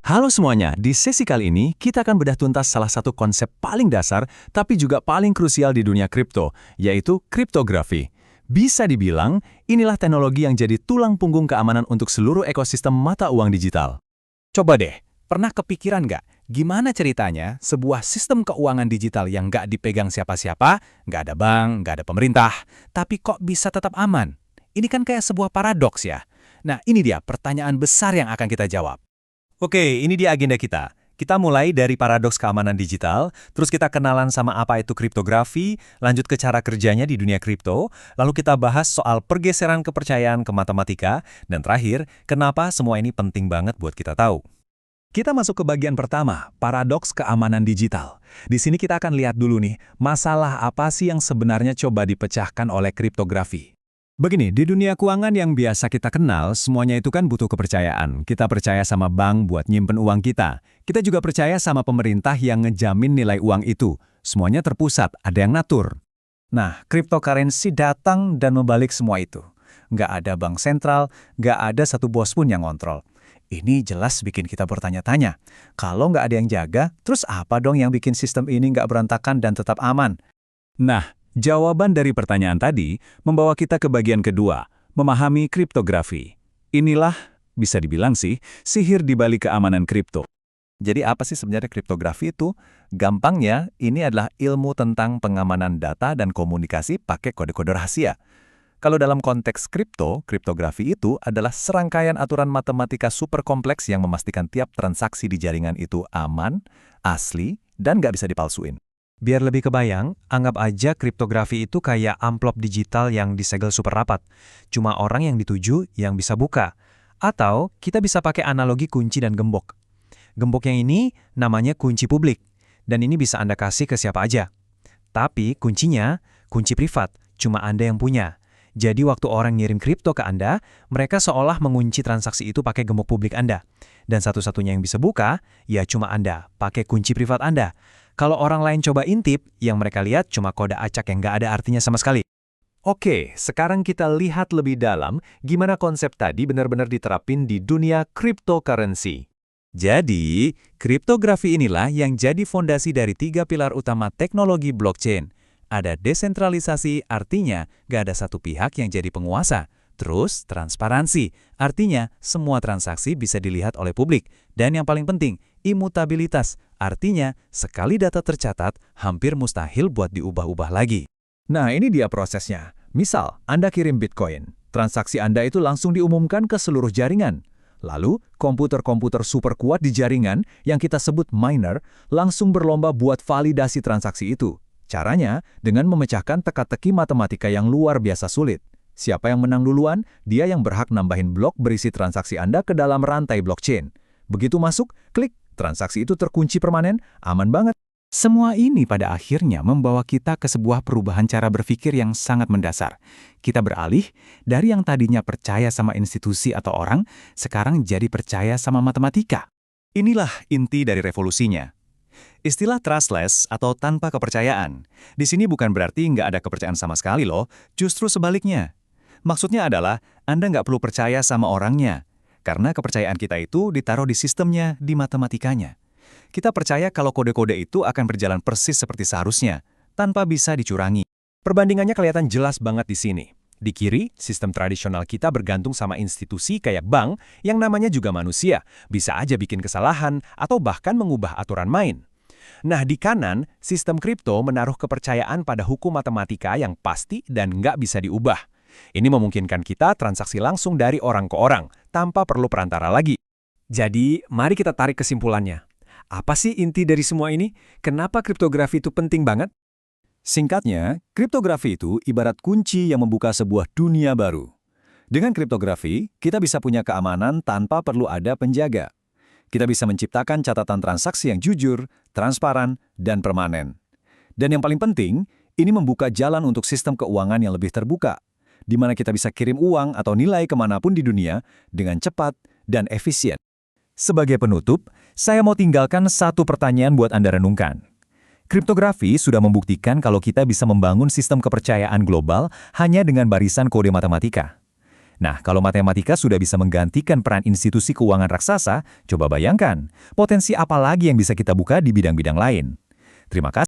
Halo semuanya, di sesi kali ini kita akan bedah tuntas salah satu konsep paling dasar tapi juga paling krusial di dunia kripto, yaitu kriptografi. Bisa dibilang, inilah teknologi yang jadi tulang punggung keamanan untuk seluruh ekosistem mata uang digital. Coba deh, pernah kepikiran nggak gimana ceritanya sebuah sistem keuangan digital yang nggak dipegang siapa-siapa, nggak ada bank, nggak ada pemerintah, tapi kok bisa tetap aman? Ini kan kayak sebuah paradoks ya. Nah, ini dia pertanyaan besar yang akan kita jawab. Oke, ini dia agenda kita. Kita mulai dari paradoks keamanan digital, terus kita kenalan sama apa itu kriptografi, lanjut ke cara kerjanya di dunia kripto, lalu kita bahas soal pergeseran kepercayaan ke matematika, dan terakhir, kenapa semua ini penting banget buat kita tahu. Kita masuk ke bagian pertama, paradoks keamanan digital. Di sini kita akan lihat dulu nih, masalah apa sih yang sebenarnya coba dipecahkan oleh kriptografi. Begini, di dunia keuangan yang biasa kita kenal, semuanya itu kan butuh kepercayaan. Kita percaya sama bank buat nyimpen uang kita. Kita juga percaya sama pemerintah yang ngejamin nilai uang itu. Semuanya terpusat, ada yang ngatur. Nah, cryptocurrency datang dan membalik semua itu. Nggak ada bank sentral, nggak ada satu bos pun yang ngontrol. Ini jelas bikin kita bertanya-tanya. Kalau nggak ada yang jaga, terus apa dong yang bikin sistem ini nggak berantakan dan tetap aman? Nah, jawaban dari pertanyaan tadi membawa kita ke bagian kedua, memahami kriptografi. Inilah, bisa dibilang sih, sihir di balik keamanan kripto. Jadi apa sih sebenarnya kriptografi itu? Gampangnya, ini adalah ilmu tentang pengamanan data dan komunikasi pakai kode-kode rahasia. Kalau dalam konteks kripto, kriptografi itu adalah serangkaian aturan matematika super kompleks yang memastikan tiap transaksi di jaringan itu aman, asli, dan nggak bisa dipalsuin. Biar lebih kebayang, anggap aja kriptografi itu kayak amplop digital yang disegel super rapat. Cuma orang yang dituju yang bisa buka. Atau kita bisa pakai analogi kunci dan gembok. Gembok yang ini namanya kunci publik. Dan ini bisa Anda kasih ke siapa aja. Tapi kuncinya, kunci privat, cuma Anda yang punya. Jadi waktu orang ngirim kripto ke Anda, mereka seolah mengunci transaksi itu pakai gembok publik Anda. Dan satu-satunya yang bisa buka, ya cuma Anda, pakai kunci privat Anda. Kalau orang lain coba intip, yang mereka lihat cuma kode acak yang nggak ada artinya sama sekali. Oke, sekarang kita lihat lebih dalam gimana konsep tadi benar-benar diterapin di dunia cryptocurrency. Jadi, kriptografi inilah yang jadi fondasi dari 3 pilar utama teknologi blockchain. Ada desentralisasi, artinya nggak ada satu pihak yang jadi penguasa. Terus, transparansi, artinya semua transaksi bisa dilihat oleh publik. Dan yang paling penting, imutabilitas, artinya sekali data tercatat, hampir mustahil buat diubah-ubah lagi. Nah, ini dia prosesnya. Misal, Anda kirim Bitcoin. Transaksi Anda itu langsung diumumkan ke seluruh jaringan. Lalu, komputer-komputer super kuat di jaringan, yang kita sebut miner, langsung berlomba buat validasi transaksi itu. Caranya, dengan memecahkan teka-teki matematika yang luar biasa sulit. Siapa yang menang duluan, dia yang berhak nambahin blok berisi transaksi Anda ke dalam rantai blockchain. Begitu masuk, klik, transaksi itu terkunci permanen, aman banget. Semua ini pada akhirnya membawa kita ke sebuah perubahan cara berpikir yang sangat mendasar. Kita beralih dari yang tadinya percaya sama institusi atau orang, sekarang jadi percaya sama matematika. Inilah inti dari revolusinya. Istilah trustless atau tanpa kepercayaan, di sini bukan berarti nggak ada kepercayaan sama sekali loh, justru sebaliknya. Maksudnya adalah Anda nggak perlu percaya sama orangnya, karena kepercayaan kita itu ditaruh di sistemnya, di matematikanya. Kita percaya kalau kode-kode itu akan berjalan persis seperti seharusnya, tanpa bisa dicurangi. Perbandingannya kelihatan jelas banget di sini. Di kiri, sistem tradisional kita bergantung sama institusi kayak bank yang namanya juga manusia, bisa aja bikin kesalahan atau bahkan mengubah aturan main. Nah, di kanan, sistem kripto menaruh kepercayaan pada hukum matematika yang pasti dan nggak bisa diubah. Ini memungkinkan kita transaksi langsung dari orang ke orang, tanpa perlu perantara lagi. Jadi, mari kita tarik kesimpulannya. Apa sih inti dari semua ini? Kenapa kriptografi itu penting banget? Singkatnya, kriptografi itu ibarat kunci yang membuka sebuah dunia baru. Dengan kriptografi, kita bisa punya keamanan tanpa perlu ada penjaga. Kita bisa menciptakan catatan transaksi yang jujur, transparan, dan permanen. Dan yang paling penting, ini membuka jalan untuk sistem keuangan yang lebih terbuka, di mana kita bisa kirim uang atau nilai kemanapun di dunia dengan cepat dan efisien. Sebagai penutup, saya mau tinggalkan satu pertanyaan buat Anda renungkan. Kriptografi sudah membuktikan kalau kita bisa membangun sistem kepercayaan global hanya dengan barisan kode matematika. Nah, kalau matematika sudah bisa menggantikan peran institusi keuangan raksasa, coba bayangkan, potensi apa lagi yang bisa kita buka di bidang-bidang lain. Terima kasih.